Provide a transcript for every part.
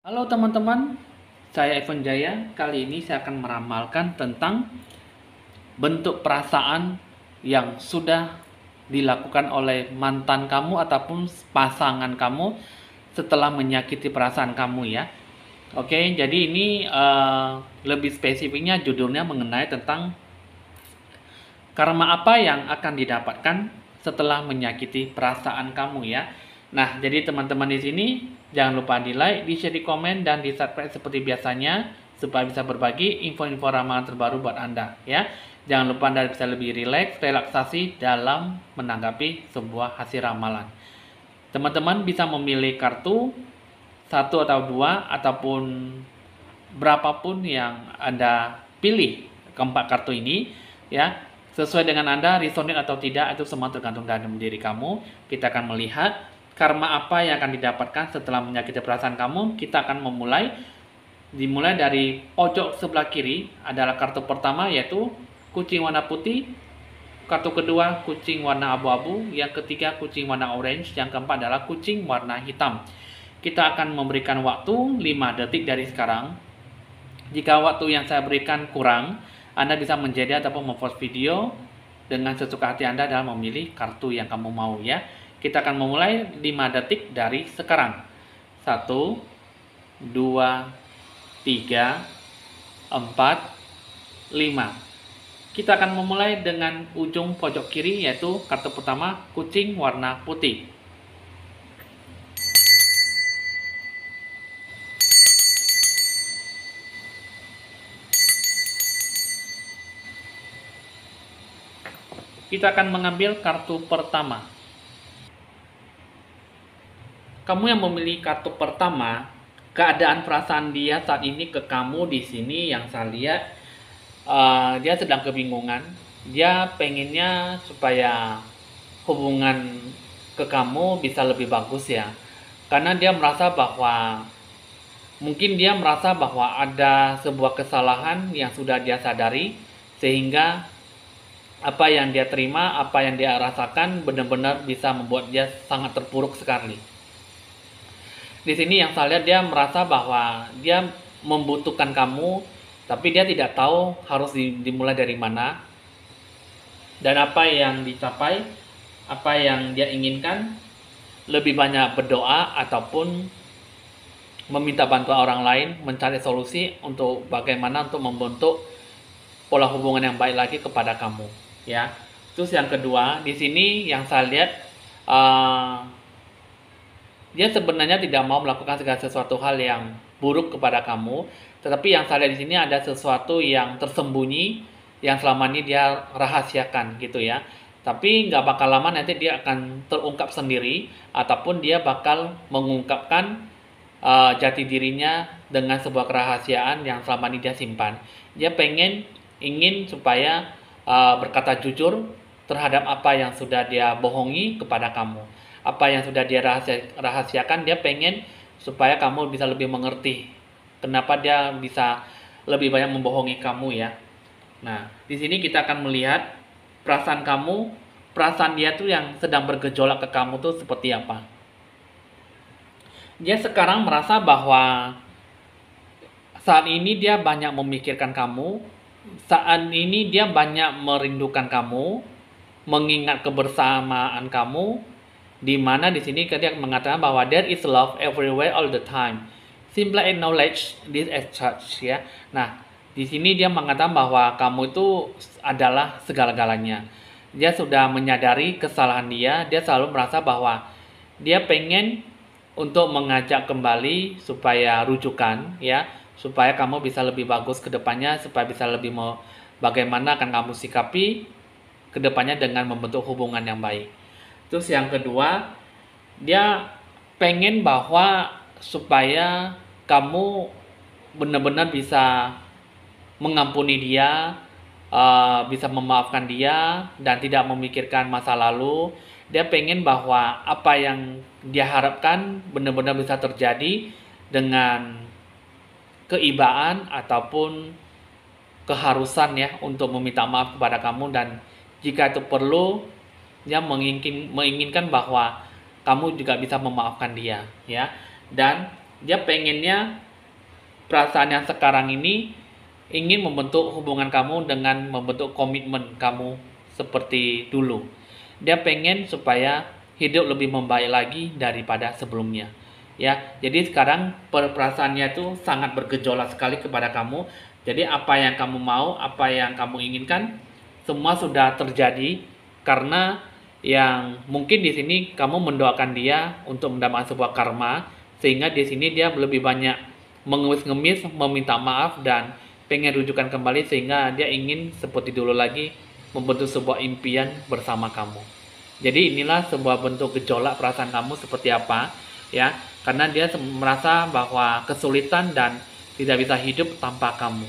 Halo teman-teman, saya Evan Jaya. Kali ini saya akan meramalkan tentang bentuk perasaan yang sudah dilakukan oleh mantan kamu ataupun pasangan kamu setelah menyakiti perasaan kamu ya. Oke, jadi ini lebih spesifiknya judulnya mengenai tentang karma apa yang akan didapatkan setelah menyakiti perasaan kamu ya. Nah, jadi teman-teman di sini jangan lupa di like, di share, di komen, dan di subscribe seperti biasanya supaya bisa berbagi info-info ramalan terbaru buat Anda ya. Jangan lupa Anda bisa lebih relaksasi dalam menanggapi sebuah hasil ramalan. Teman-teman bisa memilih kartu satu atau dua ataupun berapapun yang Anda pilih keempat kartu ini ya. Sesuai dengan Anda resonate atau tidak itu semua tergantung dari diri kamu. Kita akan melihat karma apa yang akan didapatkan setelah menyakiti perasaan kamu. Kita akan dimulai dari pojok sebelah kiri adalah kartu pertama yaitu kucing warna putih, kartu kedua kucing warna abu-abu, yang ketiga kucing warna orange, yang keempat adalah kucing warna hitam. Kita akan memberikan waktu 5 detik dari sekarang. Jika waktu yang saya berikan kurang, Anda bisa menjadi ataupun mempost video dengan sesuka hati Anda dalam memilih kartu yang kamu mau ya. Kita akan memulai 5 detik dari sekarang. 1, 2, 3, 4, 5. Kita akan memulai dengan ujung pojok kiri yaitu kartu pertama kucing warna putih. Kita akan mengambil kartu pertama. Kamu yang memilih kartu pertama, keadaan perasaan dia saat ini ke kamu di sini yang saya lihat dia sedang kebingungan. Dia pengennya supaya hubungan ke kamu bisa lebih bagus ya. Karena dia merasa bahwa mungkin dia merasa bahwa ada sebuah kesalahan yang sudah dia sadari sehingga apa yang dia terima, apa yang dia rasakan benar-benar bisa membuat dia sangat terpuruk sekali. Di sini yang saya lihat dia merasa bahwa dia membutuhkan kamu, tapi dia tidak tahu harus dimulai dari mana dan apa yang dicapai, apa yang dia inginkan. Lebih banyak berdoa ataupun meminta bantuan orang lain, mencari solusi untuk bagaimana untuk membentuk pola hubungan yang baik lagi kepada kamu ya. Terus yang kedua di sini yang saya lihat dia sebenarnya tidak mau melakukan segala sesuatu hal yang buruk kepada kamu, tetapi yang saya lihat di sini ada sesuatu yang tersembunyi yang selama ini dia rahasiakan gitu ya. Tapi nggak bakal lama nanti dia akan terungkap sendiri ataupun dia bakal mengungkapkan jati dirinya dengan sebuah kerahasiaan yang selama ini dia simpan. Dia ingin supaya berkata jujur terhadap apa yang sudah dia bohongi kepada kamu, apa yang sudah dia rahasiakan. Dia pengen supaya kamu bisa lebih mengerti kenapa dia bisa lebih banyak membohongi kamu ya. Nah, di sini kita akan melihat perasaan kamu, perasaan dia tuh yang sedang bergejolak ke kamu tuh seperti apa. Dia sekarang merasa bahwa saat ini dia banyak memikirkan kamu, saat ini dia banyak merindukan kamu, mengingat kebersamaan kamu, di mana di sini dia mengatakan bahwa there is love everywhere all the time. Simply acknowledge this as such ya. Nah, di sini dia mengatakan bahwa kamu itu adalah segala-galanya. Dia sudah menyadari kesalahan dia selalu merasa bahwa dia pengen untuk mengajak kembali supaya rujukan ya, supaya kamu bisa lebih bagus ke depannya, supaya bisa lebih bagaimana akan kamu sikapi ke depannya dengan membentuk hubungan yang baik. Terus yang kedua, dia pengen bahwa supaya kamu benar-benar bisa mengampuni dia, bisa memaafkan dia dan tidak memikirkan masa lalu. Dia pengen bahwa apa yang dia harapkan benar-benar bisa terjadi dengan keibaan ataupun keharusan ya untuk meminta maaf kepada kamu, dan jika itu perlu dia menginginkan bahwa kamu juga bisa memaafkan dia ya. Dan Dia pengennya perasaan yang sekarang ini ingin membentuk hubungan kamu dengan membentuk komitmen kamu seperti dulu. Dia pengen supaya hidup lebih membaik lagi daripada sebelumnya. Ya, jadi sekarang perasaannya itu sangat bergejolak sekali kepada kamu. Jadi apa yang kamu mau, apa yang kamu inginkan, semua sudah terjadi karena yang mungkin di sini kamu mendoakan dia untuk mendapatkan sebuah karma, sehingga di sini dia lebih banyak mengemis-ngemis, meminta maaf dan pengen rujukan kembali, sehingga dia ingin seperti dulu lagi membentuk sebuah impian bersama kamu. Jadi inilah sebuah bentuk gejolak perasaan kamu seperti apa, ya, karena dia merasa bahwa kesulitan dan tidak bisa hidup tanpa kamu.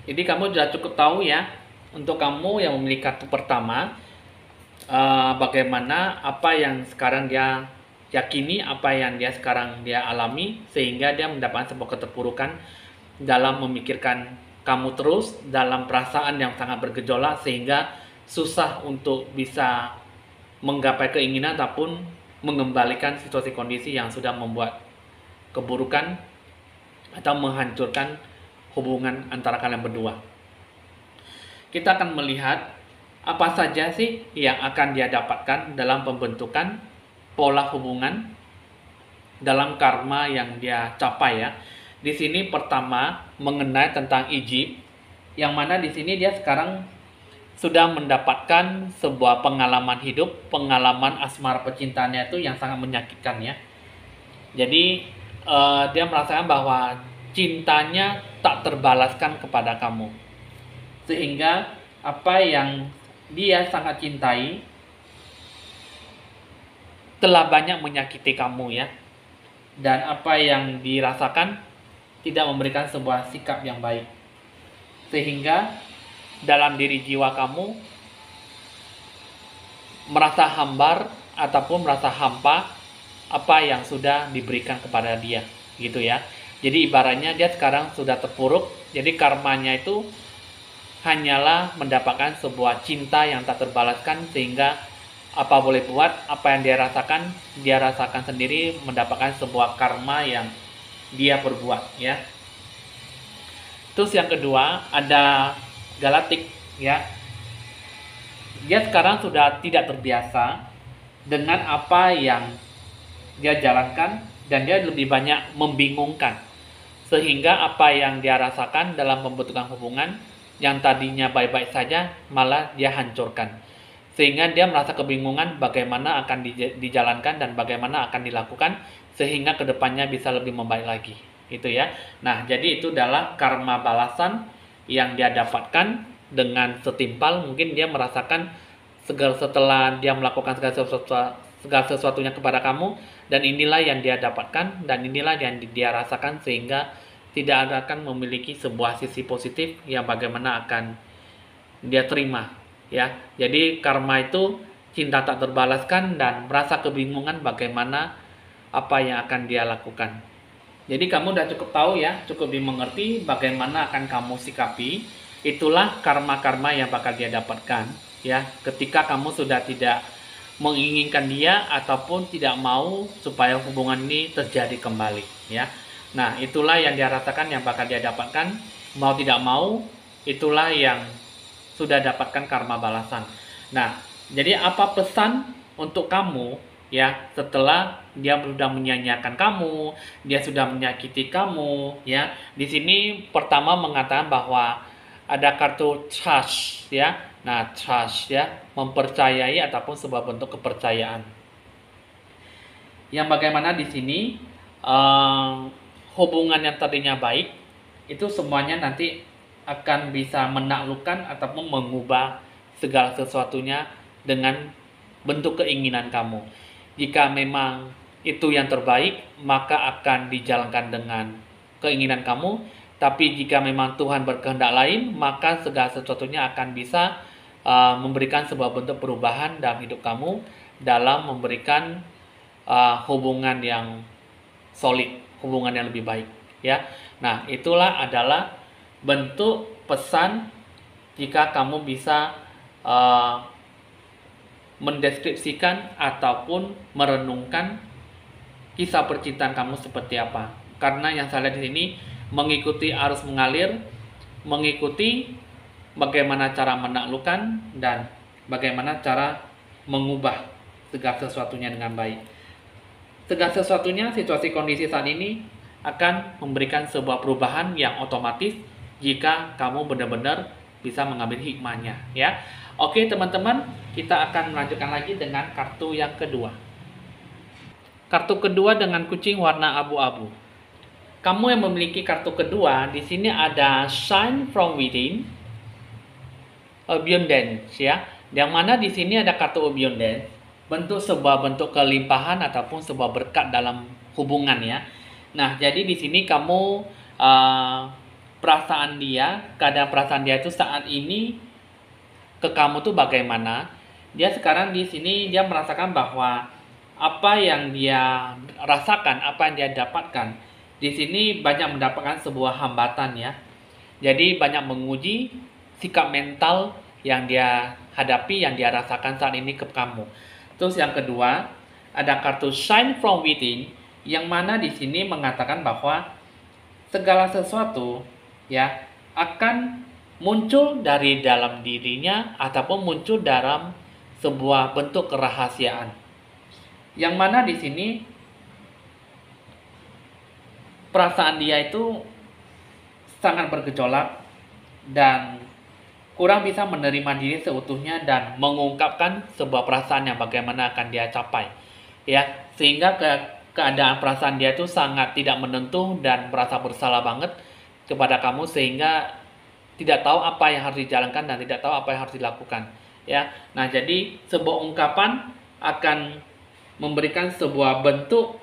Jadi kamu sudah cukup tahu ya, untuk kamu yang memiliki kartu pertama, bagaimana apa yang sekarang dia yakini, apa yang dia sekarang dia alami, sehingga dia mendapatkan sebuah keterpurukan dalam memikirkan kamu terus, dalam perasaan yang sangat bergejolak, sehingga susah untuk bisa menggapai keinginan ataupun mengembalikan situasi kondisi yang sudah membuat keburukan atau menghancurkan hubungan antara kalian berdua. Kita akan melihat apa saja sih yang akan dia dapatkan dalam pembentukan pola hubungan dalam karma yang dia capai ya. Di sini pertama mengenai tentang Egypt, yang mana di sini dia sekarang sudah mendapatkan sebuah pengalaman hidup, pengalaman asmara percintaannya itu yang sangat menyakitkan ya. Jadi dia merasakan bahwa cintanya tak terbalaskan kepada kamu, sehingga apa yang dia sangat cintai telah banyak menyakiti kamu ya, dan apa yang dirasakan tidak memberikan sebuah sikap yang baik, sehingga dalam diri jiwa kamu merasa hambar ataupun merasa hampa apa yang sudah diberikan kepada dia gitu ya. Jadi ibaratnya dia sekarang sudah terpuruk, jadi karmanya itu hanyalah mendapatkan sebuah cinta yang tak terbalaskan, sehingga apa boleh buat, apa yang dia rasakan sendiri, mendapatkan sebuah karma yang dia perbuat ya. Terus yang kedua ada Galaktik ya. Dia sekarang sudah tidak terbiasa dengan apa yang dia jalankan, dan dia lebih banyak membingungkan, sehingga apa yang dia rasakan dalam pembentukan hubungan yang tadinya baik-baik saja malah dia hancurkan, sehingga dia merasa kebingungan bagaimana akan dijalankan dan bagaimana akan dilakukan sehingga kedepannya bisa lebih membaik lagi gitu ya. Nah, jadi itu adalah karma balasan yang dia dapatkan dengan setimpal. Mungkin dia merasakan setelah dia melakukan segala sesuatunya kepada kamu, dan inilah yang dia dapatkan dan inilah yang dia rasakan, sehingga tidak akan memiliki sebuah sisi positif yang bagaimana akan dia terima ya. Jadi karma itu cinta tak terbalaskan dan merasa kebingungan bagaimana apa yang akan dia lakukan. Jadi kamu udah cukup tahu ya, cukup dimengerti bagaimana akan kamu sikapi. Itulah karma-karma yang bakal dia dapatkan ya, ketika kamu sudah tidak menginginkan dia ataupun tidak mau supaya hubungan ini terjadi kembali ya. Nah, itulah yang dia rasakan, yang bakal dia dapatkan. Mau tidak mau, itulah yang sudah dapatkan karma balasan. Nah, jadi apa pesan untuk kamu ya, setelah dia sudah menyanyiakan kamu, dia sudah menyakiti kamu ya. Di sini pertama mengatakan bahwa ada kartu trust ya. Nah, trust ya, mempercayai ataupun sebuah bentuk kepercayaan. Yang bagaimana di sini hubungan yang tadinya baik itu semuanya nanti akan bisa menaklukkan ataupun mengubah segala sesuatunya dengan bentuk keinginan kamu. Jika memang itu yang terbaik, maka akan dijalankan dengan keinginan kamu. Tapi jika memang Tuhan berkehendak lain, maka segala sesuatunya akan bisa memberikan sebuah bentuk perubahan dalam hidup kamu, dalam memberikan hubungan yang solid, hubungan yang lebih baik ya. Nah, itulah adalah bentuk pesan jika kamu bisa mendeskripsikan ataupun merenungkan kisah percintaan kamu seperti apa. Karena yang saya lihat di sini mengikuti arus mengalir, mengikuti bagaimana cara menaklukkan dan bagaimana cara mengubah segala sesuatunya dengan baik. Segala sesuatunya, situasi kondisi saat ini akan memberikan sebuah perubahan yang otomatis jika kamu benar-benar bisa mengambil hikmahnya, ya. Oke teman-teman, kita akan melanjutkan lagi dengan kartu yang kedua. Kartu kedua dengan kucing warna abu-abu. Kamu yang memiliki kartu kedua, di sini ada Shine from Within, Abundance, ya. Yang mana di sini ada kartu Abundance, sebuah bentuk kelimpahan ataupun sebuah berkat dalam hubungan, ya. Nah, jadi di sini kamu keadaan perasaan dia itu saat ini ke kamu tuh bagaimana? Dia sekarang di sini dia merasakan bahwa apa yang dia rasakan, apa yang dia dapatkan di sini banyak mendapatkan sebuah hambatan, ya. Jadi banyak menguji sikap mental yang dia hadapi, yang dia rasakan saat ini ke kamu. Terus yang kedua, ada kartu Shine from Within, yang mana di sini mengatakan bahwa segala sesuatu, ya, akan muncul dari dalam dirinya ataupun muncul dalam sebuah bentuk kerahasiaan. Yang mana di sini perasaan dia itu sangat bergejolak dan kurang bisa menerima diri seutuhnya dan mengungkapkan sebuah perasaan yang bagaimana akan dia capai, ya, sehingga keadaan perasaan dia itu sangat tidak menentu dan merasa bersalah banget kepada kamu, sehingga tidak tahu apa yang harus dijalankan dan tidak tahu apa yang harus dilakukan, ya. Nah, jadi sebuah ungkapan akan memberikan sebuah bentuk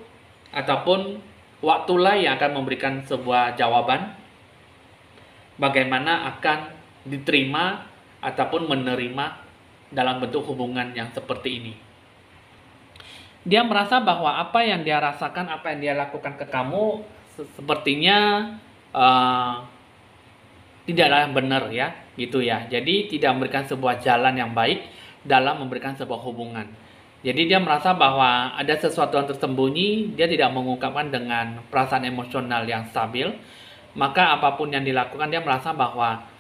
ataupun waktulah yang akan memberikan sebuah jawaban bagaimana akan diterima ataupun menerima dalam bentuk hubungan yang seperti ini. Dia merasa bahwa apa yang dia rasakan, apa yang dia lakukan ke kamu sepertinya tidaklah benar, ya, gitu ya. Jadi tidak memberikan sebuah jalan yang baik dalam memberikan sebuah hubungan. Jadi dia merasa bahwa ada sesuatu yang tersembunyi, dia tidak mengungkapkan dengan perasaan emosional yang stabil. Maka apapun yang dilakukan, dia merasa bahwa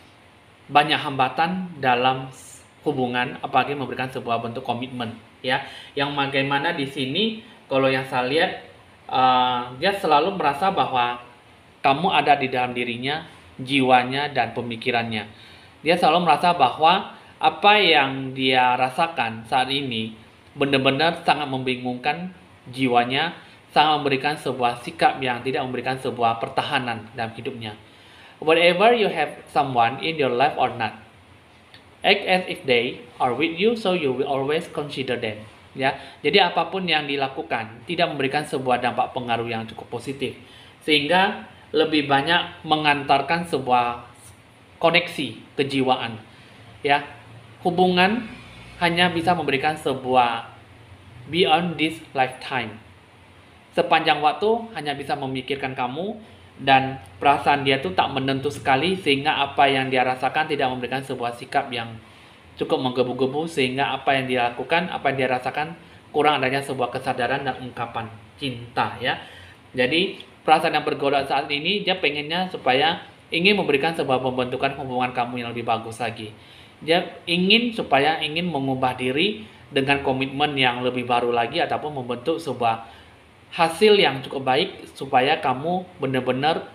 banyak hambatan dalam hubungan, apalagi memberikan sebuah bentuk komitmen, ya. Yang bagaimana di sini kalau yang saya lihat, dia selalu merasa bahwa kamu ada di dalam dirinya, jiwanya dan pemikirannya. Dia selalu merasa bahwa apa yang dia rasakan saat ini benar-benar sangat membingungkan jiwanya, sangat memberikan sebuah sikap yang tidak memberikan sebuah pertahanan dalam hidupnya. Whatever you have someone in your life or not, act as if they are with you, so you will always consider them. Ya, jadi apapun yang dilakukan tidak memberikan sebuah dampak pengaruh yang cukup positif, sehingga lebih banyak mengantarkan sebuah koneksi kejiwaan. Ya, hubungan hanya bisa memberikan sebuah beyond this lifetime. Sepanjang waktu hanya bisa memikirkan kamu dan perasaan dia tuh tak menentu sekali, sehingga apa yang dia rasakan tidak memberikan sebuah sikap yang cukup menggebu-gebu, sehingga apa yang dia lakukan, apa yang dia rasakan kurang adanya sebuah kesadaran dan ungkapan cinta, ya. Jadi perasaan yang bergolak saat ini dia pengennya supaya ingin memberikan sebuah pembentukan hubungan kamu yang lebih bagus lagi. Dia ingin mengubah diri dengan komitmen yang lebih baru lagi ataupun membentuk sebuah hasil yang cukup baik supaya kamu benar-benar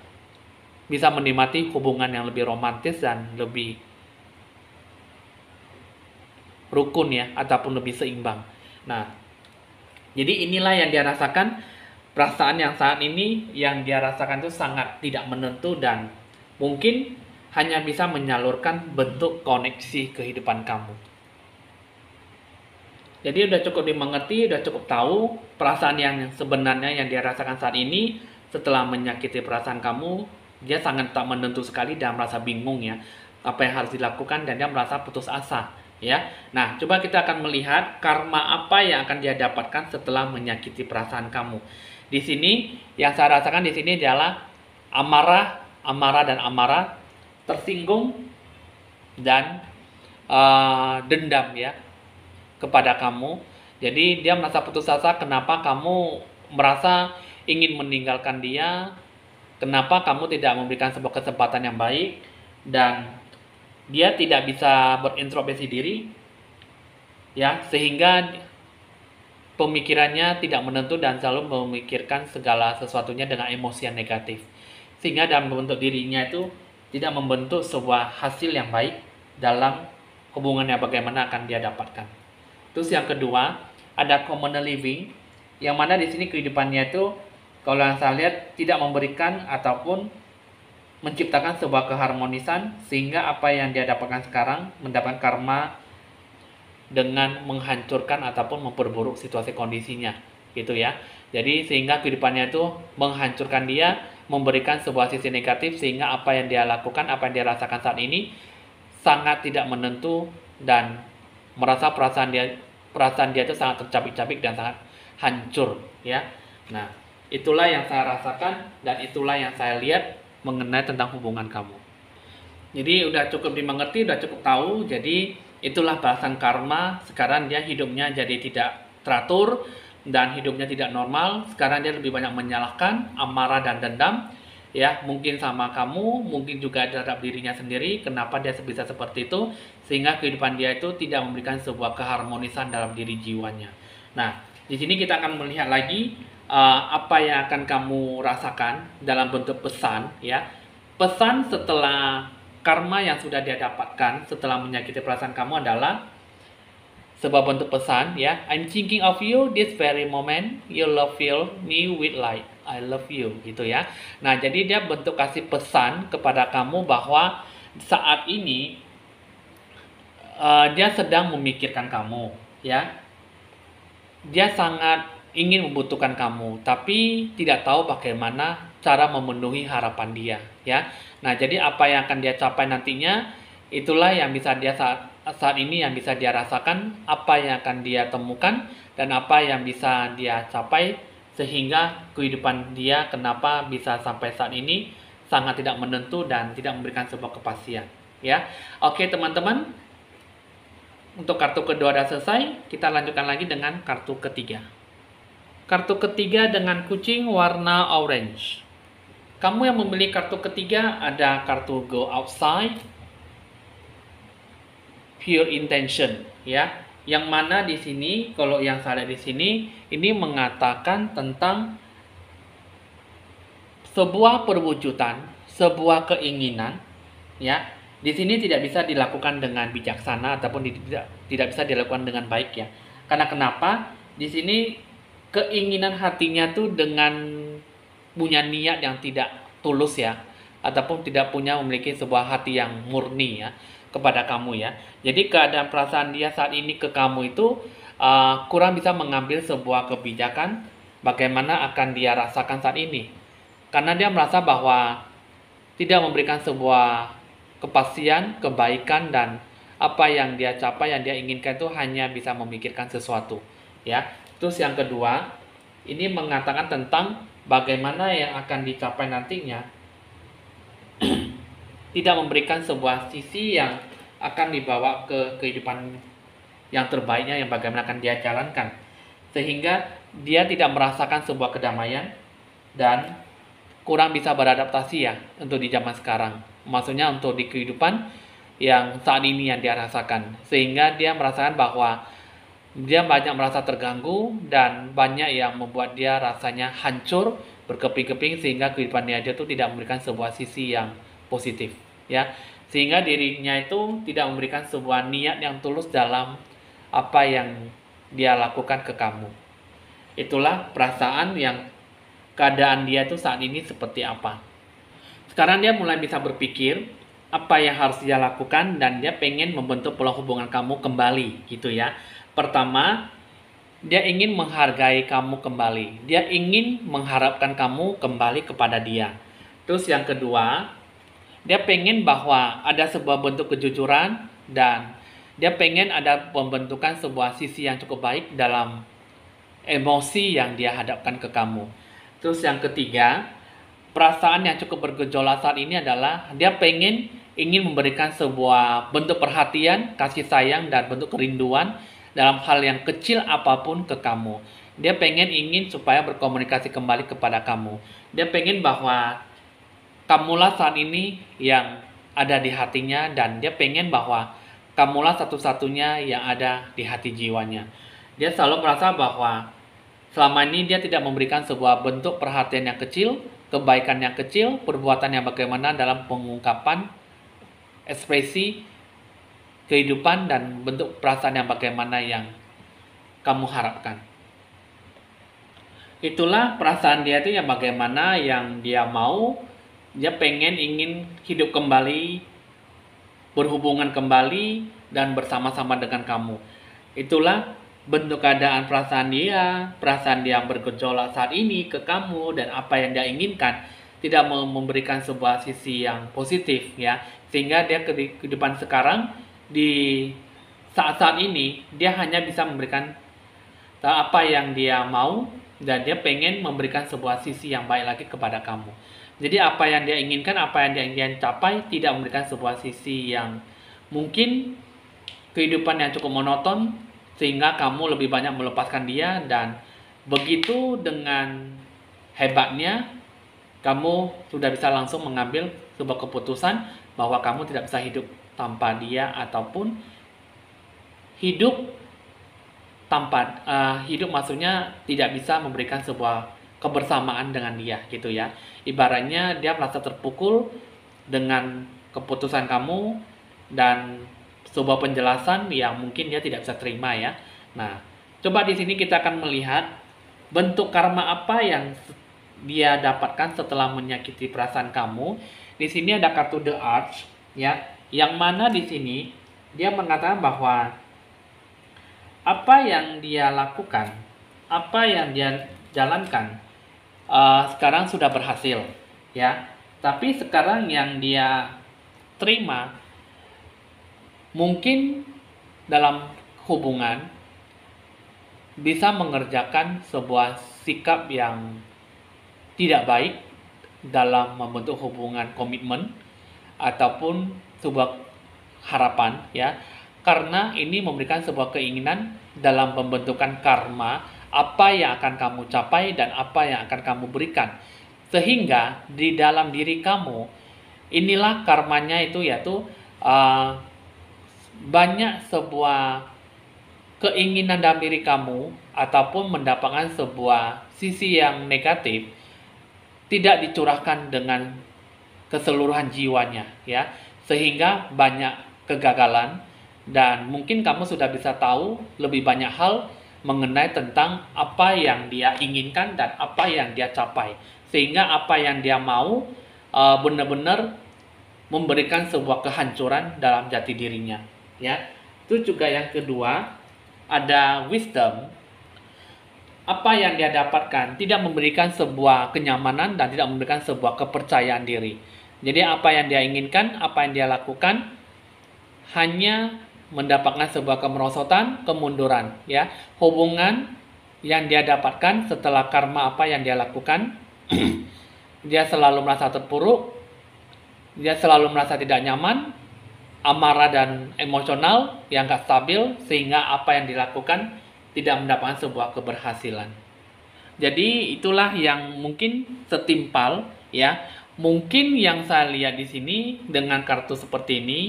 bisa menikmati hubungan yang lebih romantis dan lebih rukun, ya, ataupun lebih seimbang. Nah, jadi inilah yang dia rasakan, perasaan yang saat ini yang dia rasakan itu sangat tidak menentu dan mungkin hanya bisa menyalurkan bentuk koneksi kehidupan kamu. Jadi udah cukup dimengerti, udah cukup tahu perasaan yang sebenarnya yang dia rasakan saat ini. Setelah menyakiti perasaan kamu, dia sangat tak menentu sekali dan merasa bingung, ya, apa yang harus dilakukan, dan dia merasa putus asa, ya. Nah, coba kita akan melihat karma apa yang akan dia dapatkan setelah menyakiti perasaan kamu. Di sini yang saya rasakan di sini adalah amarah dan amarah, tersinggung dan dendam, ya, kepada kamu. Jadi dia merasa putus asa kenapa kamu merasa ingin meninggalkan dia. Kenapa kamu tidak memberikan sebuah kesempatan yang baik, dan dia tidak bisa berintrospeksi diri, ya, sehingga pemikirannya tidak menentu dan selalu memikirkan segala sesuatunya dengan emosi yang negatif, sehingga dalam membentuk dirinya itu tidak membentuk sebuah hasil yang baik dalam hubungannya bagaimana akan dia dapatkan. Terus yang kedua, ada communal living, yang mana di sini kehidupannya itu kalau yang saya lihat tidak memberikan ataupun menciptakan sebuah keharmonisan, sehingga apa yang dia dapatkan sekarang mendapat karma dengan menghancurkan ataupun memperburuk situasi kondisinya, gitu ya. Jadi sehingga kehidupannya itu menghancurkan dia, memberikan sebuah sisi negatif, sehingga apa yang dia lakukan, apa yang dia rasakan saat ini sangat tidak menentu, dan merasa perasaan dia itu sangat tercabik-cabik dan sangat hancur, ya. Nah, itulah yang saya rasakan dan itulah yang saya lihat mengenai tentang hubungan kamu. Jadi udah cukup dimengerti, udah cukup tahu. Jadi itulah balasan karma. Sekarang dia hidupnya jadi tidak teratur dan hidupnya tidak normal. Sekarang dia lebih banyak menyalahkan, amarah dan dendam, ya, mungkin sama kamu, mungkin juga terhadap dirinya sendiri. Kenapa dia bisa seperti itu? Sehingga kehidupan dia itu tidak memberikan sebuah keharmonisan dalam diri jiwanya. Nah, di sini kita akan melihat lagi apa yang akan kamu rasakan dalam bentuk pesan, ya. Pesan setelah karma yang sudah dia dapatkan setelah menyakiti perasaan kamu adalah sebuah bentuk pesan, ya. I'm thinking of you this very moment. You love fill me with light. I love you, gitu ya. Nah, jadi dia bentuk kasih pesan kepada kamu bahwa saat ini dia sedang memikirkan kamu, ya. Dia sangat ingin membutuhkan kamu, tapi tidak tahu bagaimana cara memenuhi harapan dia, ya. Nah, jadi apa yang akan dia capai nantinya, itulah yang bisa dia saat ini yang bisa dia rasakan, apa yang akan dia temukan, dan apa yang bisa dia capai, sehingga kehidupan dia kenapa bisa sampai saat ini sangat tidak menentu dan tidak memberikan sebuah kepastian, ya. Oke, teman-teman, untuk kartu kedua sudah selesai, kita lanjutkan lagi dengan kartu ketiga. Kartu ketiga dengan kucing warna orange. Kamu yang memilih kartu ketiga ada kartu go outside, pure intention, ya. Yang mana di sini, kalau yang saya lihat di sini, ini mengatakan tentang sebuah perwujudan, sebuah keinginan, ya. Di sini tidak bisa dilakukan dengan bijaksana ataupun tidak bisa dilakukan dengan baik, ya. Karena kenapa? Di sini keinginan hatinya tuh dengan punya niat yang tidak tulus, ya, ataupun tidak memiliki sebuah hati yang murni, ya, kepada kamu, ya. Jadi keadaan perasaan dia saat ini ke kamu itu kurang bisa mengambil sebuah kebijakan bagaimana akan dia rasakan saat ini, karena dia merasa bahwa tidak memberikan sebuah kepastian, kebaikan, dan apa yang dia capai, yang dia inginkan itu hanya bisa memikirkan sesuatu, ya. Terus yang kedua, ini mengatakan tentang bagaimana yang akan dicapai nantinya tidak memberikan sebuah sisi yang akan dibawa ke kehidupan yang terbaiknya, yang bagaimana akan dia jalankan, sehingga dia tidak merasakan sebuah kedamaian dan kurang bisa beradaptasi, ya, untuk di zaman sekarang. Maksudnya untuk di kehidupan yang saat ini yang dia rasakan, sehingga dia merasakan bahwa dia banyak merasa terganggu dan banyak yang membuat dia rasanya hancur, berkeping-keping, sehingga kehidupannya dia itu tidak memberikan sebuah sisi yang positif, ya. Sehingga dirinya itu tidak memberikan sebuah niat yang tulus dalam apa yang dia lakukan ke kamu. Itulah perasaan yang keadaan dia itu saat ini seperti apa. Sekarang dia mulai bisa berpikir apa yang harus dia lakukan dan dia pengen membentuk pola hubungan kamu kembali, gitu ya. Pertama, dia ingin menghargai kamu kembali. Dia ingin mengharapkan kamu kembali kepada dia. Terus yang kedua, dia pengen bahwa ada sebuah bentuk kejujuran dan dia pengen ada pembentukan sebuah sisi yang cukup baik dalam emosi yang dia hadapkan ke kamu. Terus yang ketiga, perasaan yang cukup bergejolak saat ini adalah dia ingin memberikan sebuah bentuk perhatian, kasih sayang, dan bentuk kerinduan dalam hal yang kecil apapun ke kamu. Dia ingin supaya berkomunikasi kembali kepada kamu. Dia pengen bahwa kamulah saat ini yang ada di hatinya, dan dia pengen bahwa kamulah satu-satunya yang ada di hati jiwanya. Dia selalu merasa bahwa selama ini dia tidak memberikan sebuah bentuk perhatian yang kecil, kebaikan yang kecil, perbuatan yang bagaimana dalam pengungkapan ekspresi kehidupan dan bentuk perasaan yang bagaimana yang kamu harapkan. Itulah perasaan dia itu yang bagaimana yang dia mau. Dia ingin hidup kembali, berhubungan kembali, dan bersama-sama dengan kamu. Itulah bentuk keadaan perasaan dia yang bergejolak saat ini ke kamu, dan apa yang dia inginkan tidak memberikan sebuah sisi yang positif, ya. Sehingga dia kehidupan sekarang, di saat-saat ini, dia hanya bisa memberikan apa yang dia mau, dan dia pengen memberikan sebuah sisi yang baik lagi kepada kamu. Jadi apa yang dia inginkan, apa yang dia ingin capai, tidak memberikan sebuah sisi yang mungkin kehidupan yang cukup monoton, sehingga kamu lebih banyak melepaskan dia. Dan begitu dengan hebatnya, kamu sudah bisa langsung mengambil sebuah keputusan bahwa kamu tidak bisa hidup tanpa dia, ataupun hidup maksudnya tidak bisa memberikan sebuah kebersamaan dengan dia, gitu ya. Ibaratnya dia merasa terpukul dengan keputusan kamu dan sebuah penjelasan yang mungkin dia tidak bisa terima, ya. Nah, coba di sini kita akan melihat bentuk karma apa yang dia dapatkan setelah menyakiti perasaan kamu. Di sini ada kartu The Arch, ya, yang mana di sini dia mengatakan bahwa apa yang dia lakukan, apa yang dia jalankan, sekarang sudah berhasil, ya. Tapi sekarang yang dia terima, mungkin dalam hubungan bisa mengerjakan sebuah sikap yang tidak baik dalam membentuk hubungan komitmen ataupun sebuah harapan, ya. Karena ini memberikan sebuah keinginan dalam pembentukan karma, apa yang akan kamu capai dan apa yang akan kamu berikan. Sehingga di dalam diri kamu, inilah karmanya itu, yaitu banyak sebuah keinginan dalam diri kamu ataupun mendapatkan sebuah sisi yang negatif tidak dicurahkan dengan keseluruhan jiwanya, ya. Sehingga banyak kegagalan. Dan mungkin kamu sudah bisa tahu lebih banyak hal mengenai tentang apa yang dia inginkan dan apa yang dia capai. Sehingga apa yang dia mau benar-benar memberikan sebuah kehancuran dalam jati dirinya, ya. Itu juga yang kedua, ada wisdom. Apa yang dia dapatkan tidak memberikan sebuah kenyamanan dan tidak memberikan sebuah kepercayaan diri. Jadi apa yang dia inginkan, apa yang dia lakukan, hanya mendapatkan sebuah kemerosotan, kemunduran, ya. Hubungan yang dia dapatkan setelah karma apa yang dia lakukan, dia selalu merasa terpuruk, dia selalu merasa tidak nyaman, amarah dan emosional yang gak stabil, sehingga apa yang dilakukan tidak mendapatkan sebuah keberhasilan. Jadi itulah yang mungkin setimpal, ya. Mungkin yang saya lihat di sini dengan kartu seperti ini,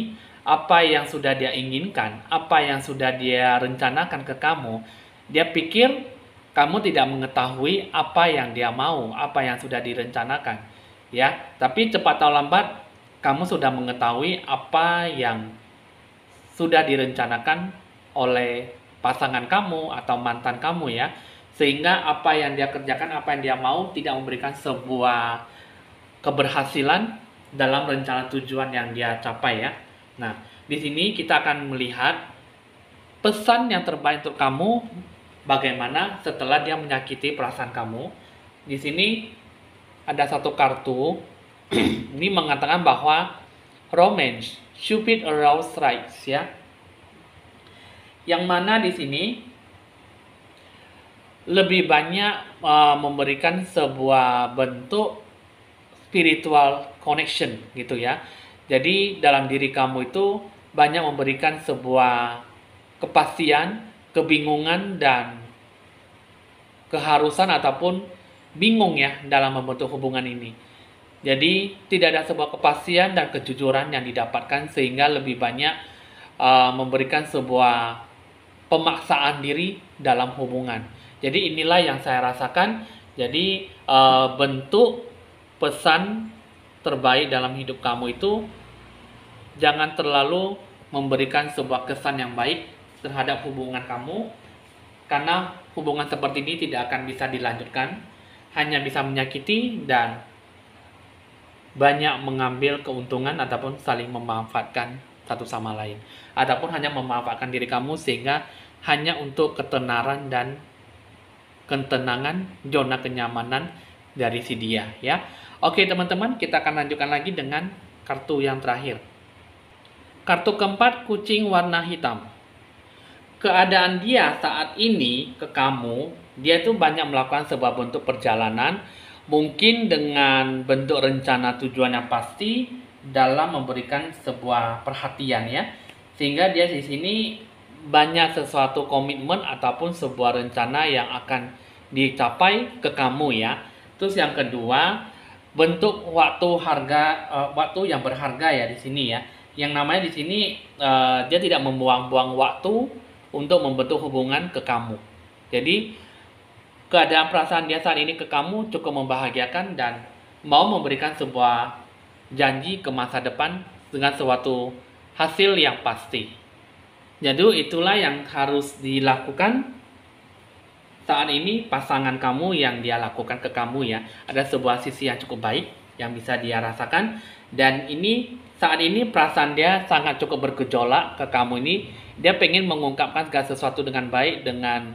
apa yang sudah dia inginkan, apa yang sudah dia rencanakan ke kamu, dia pikir kamu tidak mengetahui apa yang dia mau, apa yang sudah direncanakan, ya. Tapi cepat atau lambat kamu sudah mengetahui apa yang sudah direncanakan oleh pasangan kamu atau mantan kamu, ya. Sehingga apa yang dia kerjakan, apa yang dia mau tidak memberikan sebuah keberhasilan dalam rencana tujuan yang dia capai, ya. Nah, di sini kita akan melihat pesan yang terbaik untuk kamu bagaimana setelah dia menyakiti perasaan kamu. Di sini ada satu kartu ini mengatakan bahwa romance stupid aroused rights, ya. Yang mana di sini lebih banyak memberikan sebuah bentuk spiritual connection, gitu, ya. Jadi dalam diri kamu itu banyak memberikan sebuah kepastian, kebingungan, dan keharusan ataupun bingung ya dalam membentuk hubungan ini. Jadi tidak ada sebuah kepastian dan kejujuran yang didapatkan, sehingga lebih banyak memberikan sebuah pemaksaan diri dalam hubungan. Jadi inilah yang saya rasakan. Jadi bentuk pesan terbaik dalam hidup kamu itu, jangan terlalu memberikan sebuah kesan yang baik terhadap hubungan kamu, karena hubungan seperti ini tidak akan bisa dilanjutkan, hanya bisa menyakiti dan banyak mengambil keuntungan ataupun saling memanfaatkan satu sama lain, ataupun hanya memanfaatkan diri kamu sehingga hanya untuk ketenaran dan ketenangan, zona kenyamanan dari si dia ya. Oke teman-teman, kita akan lanjutkan lagi dengan kartu yang terakhir. Kartu keempat, kucing warna hitam. Keadaan dia saat ini ke kamu, dia tuh banyak melakukan sebuah bentuk perjalanan, mungkin dengan bentuk rencana tujuan yang pasti dalam memberikan sebuah perhatian ya. Sehingga dia di sini banyak sesuatu komitmen ataupun sebuah rencana yang akan dicapai ke kamu ya. Terus yang kedua, bentuk waktu yang berharga ya di sini ya. Yang namanya di sini dia tidak membuang-buang waktu untuk membentuk hubungan ke kamu. Jadi keadaan perasaan dia saat ini ke kamu cukup membahagiakan dan mau memberikan sebuah janji ke masa depan dengan suatu hasil yang pasti. Jadi itulah yang harus dilakukan saat ini pasangan kamu, yang dia lakukan ke kamu ya. Ada sebuah sisi yang cukup baik yang bisa dia rasakan, dan ini saat ini perasaan dia sangat cukup bergejolak ke kamu ini. Dia pengen mengungkapkan segala sesuatu dengan baik, dengan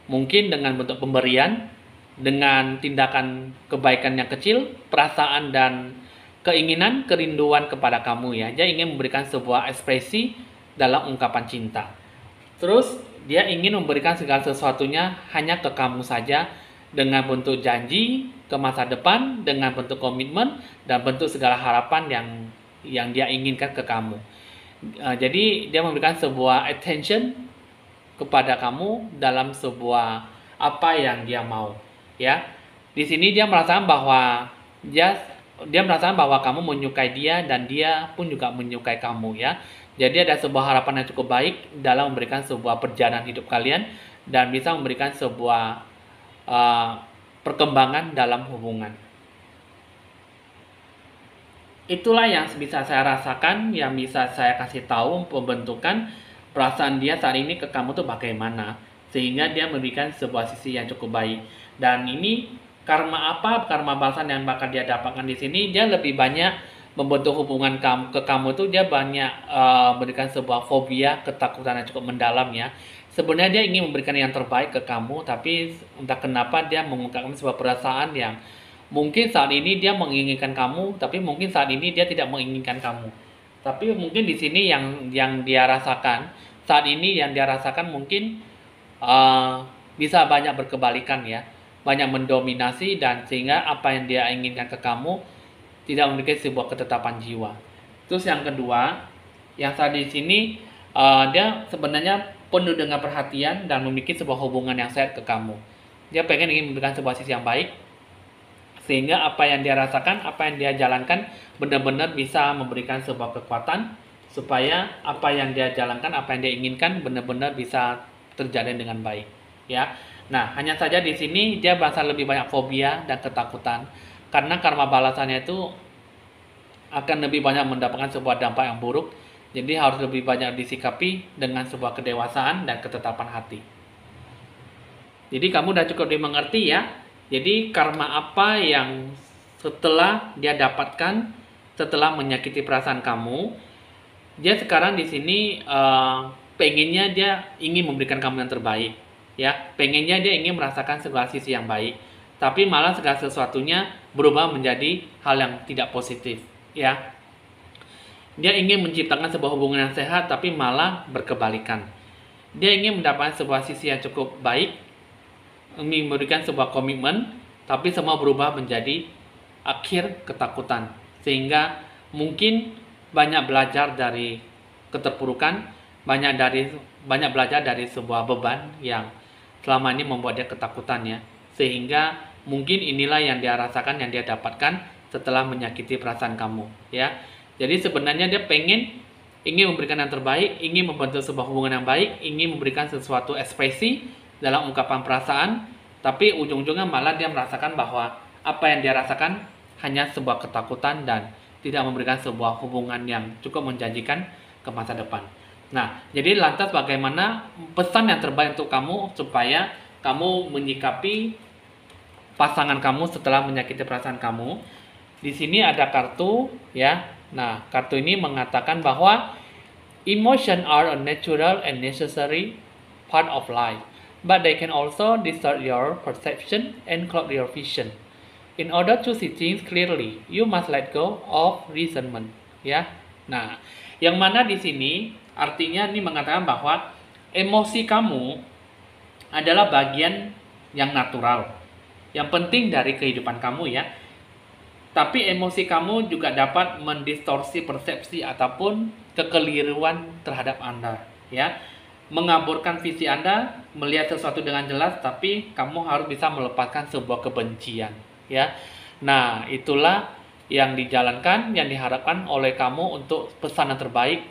mungkin dengan bentuk pemberian, dengan tindakan kebaikan yang kecil, perasaan dan keinginan, kerinduan kepada kamu ya. Dia ingin memberikan sebuah ekspresi dalam ungkapan cinta. Terus dia ingin memberikan segala sesuatunya hanya ke kamu saja, dengan bentuk janji ke masa depan, dengan bentuk komitmen dan bentuk segala harapan yang dia inginkan ke kamu. Jadi dia memberikan sebuah attention kepada kamu dalam sebuah apa yang dia mau ya. Di sini dia merasakan bahwa dia merasakan bahwa kamu menyukai dia dan dia pun juga menyukai kamu ya. Jadi ada sebuah harapan yang cukup baik dalam memberikan sebuah perjalanan hidup kalian dan bisa memberikan sebuah perkembangan dalam hubungan. Itulah yang bisa saya rasakan, yang bisa saya kasih tahu pembentukan perasaan dia saat ini ke kamu tuh bagaimana, sehingga dia memberikan sebuah sisi yang cukup baik. Dan ini karma apa? Karma balasan yang bakal dia dapatkan di sini, dia lebih banyak membentuk hubungan ke kamu tuh, dia banyak memberikan sebuah fobia, ketakutan yang cukup mendalam ya. Sebenarnya dia ingin memberikan yang terbaik ke kamu, tapi entah kenapa dia mengungkapkan sebuah perasaan yang mungkin saat ini dia menginginkan kamu, tapi mungkin saat ini dia tidak menginginkan kamu. Tapi mungkin di sini yang dia rasakan saat ini, yang dia rasakan mungkin bisa banyak berkebalikan ya, banyak mendominasi, dan sehingga apa yang dia inginkan ke kamu tidak memiliki sebuah ketetapan jiwa. Terus yang kedua, yang saat di sini dia sebenarnya penuh dengan perhatian dan memiliki sebuah hubungan yang sehat ke kamu. Dia ingin memberikan sebuah sisi yang baik, sehingga apa yang dia rasakan, apa yang dia jalankan benar-benar bisa memberikan sebuah kekuatan, supaya apa yang dia jalankan, apa yang dia inginkan benar-benar bisa terjalin dengan baik ya. Nah, hanya saja di sini dia merasa lebih banyak fobia dan ketakutan, karena karma balasannya itu akan lebih banyak mendapatkan sebuah dampak yang buruk. Jadi harus lebih banyak disikapi dengan sebuah kedewasaan dan ketetapan hati. Jadi kamu udah cukup dimengerti ya. Jadi karma apa yang setelah dia dapatkan setelah menyakiti perasaan kamu, dia sekarang di sini pengennya dia ingin memberikan kamu yang terbaik ya. Pengennya dia ingin merasakan segala sisi yang baik, tapi malah segala sesuatunya berubah menjadi hal yang tidak positif ya. Dia ingin menciptakan sebuah hubungan yang sehat, tapi malah berkebalikan. Dia ingin mendapatkan sebuah sisi yang cukup baik, ingin memberikan sebuah komitmen, tapi semua berubah menjadi akhir ketakutan. Sehingga mungkin banyak belajar dari keterpurukan, banyak belajar dari sebuah beban yang selama ini membuat dia ketakutan ya. Sehingga mungkin inilah yang dia rasakan, yang dia dapatkan setelah menyakiti perasaan kamu ya. Jadi sebenarnya dia ingin memberikan yang terbaik, ingin membentuk sebuah hubungan yang baik, ingin memberikan sesuatu ekspresi dalam ungkapan perasaan, tapi ujung-ujungnya malah dia merasakan bahwa apa yang dia rasakan hanya sebuah ketakutan dan tidak memberikan sebuah hubungan yang cukup menjanjikan ke masa depan. Nah, jadi lantas bagaimana pesan yang terbaik untuk kamu supaya kamu menyikapi pasangan kamu setelah menyakiti perasaan kamu? Di sini ada kartu ya. Nah, kartu ini mengatakan bahwa emotion are a natural and necessary part of life, but they can also distort your perception and cloud your vision. In order to see things clearly, you must let go of resentment. Ya. Nah, yang mana di sini artinya ini mengatakan bahwa emosi kamu adalah bagian yang natural, yang penting dari kehidupan kamu ya. Tapi emosi kamu juga dapat mendistorsi persepsi ataupun kekeliruan terhadap Anda ya. Mengaburkan visi Anda, melihat sesuatu dengan jelas, tapi kamu harus bisa melepaskan sebuah kebencian ya. Nah, itulah yang dijalankan, yang diharapkan oleh kamu untuk pesan yang terbaik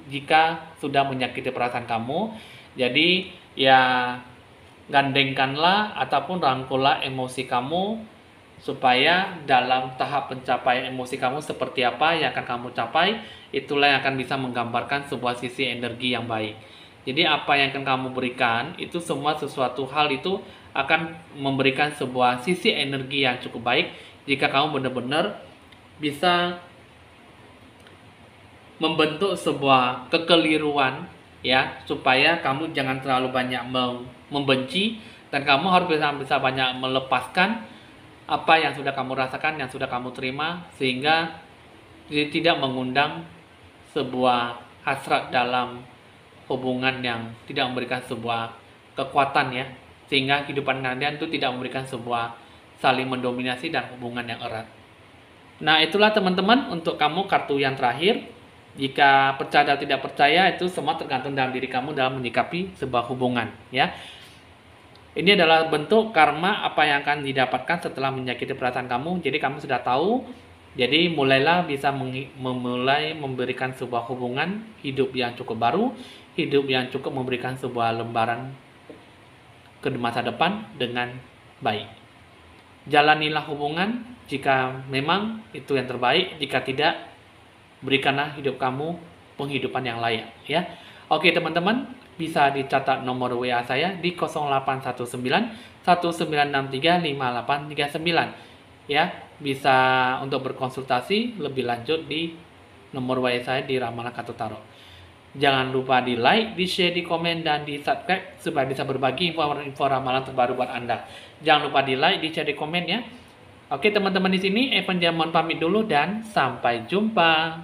jika sudah menyakiti perasaan kamu. Jadi ya, gandengkanlah ataupun rangkullah emosi kamu supaya dalam tahap pencapaian emosi kamu seperti apa yang akan kamu capai, itulah yang akan bisa menggambarkan sebuah sisi energi yang baik. Jadi apa yang akan kamu berikan, itu semua sesuatu hal itu akan memberikan sebuah sisi energi yang cukup baik jika kamu benar-benar bisa membentuk sebuah kekeliruan ya, supaya kamu jangan terlalu banyak membenci dan kamu harus bisa banyak melepaskan apa yang sudah kamu rasakan, yang sudah kamu terima, sehingga tidak mengundang sebuah hasrat dalam hubungan yang tidak memberikan sebuah kekuatan ya, sehingga kehidupan kalian itu tidak memberikan sebuah saling mendominasi dan hubungan yang erat. Nah, itulah teman-teman untuk kamu kartu yang terakhir. Jika percaya atau tidak percaya, itu semua tergantung dalam diri kamu dalam menyikapi sebuah hubungan ya. Ini adalah bentuk karma apa yang akan didapatkan setelah menyakiti perasaan kamu. Jadi kamu sudah tahu. Jadi mulailah bisa memulai memberikan sebuah hubungan hidup yang cukup baru, hidup yang cukup memberikan sebuah lembaran ke masa depan dengan baik. Jalanilah hubungan jika memang itu yang terbaik. Jika tidak, berikanlah hidup kamu penghidupan yang layak ya. Oke teman-teman, bisa dicatat nomor WA saya di 0819 1963 5839 ya. Bisa untuk berkonsultasi lebih lanjut di nomor WA saya di Ramalan Kartu Tarot. Jangan lupa di like, di share, di komen, dan di subscribe supaya bisa berbagi info ramalan terbaru buat Anda. Jangan lupa di like, di share, di komen ya. Oke teman-teman, di sini Evan Jamon pamit dulu dan sampai jumpa.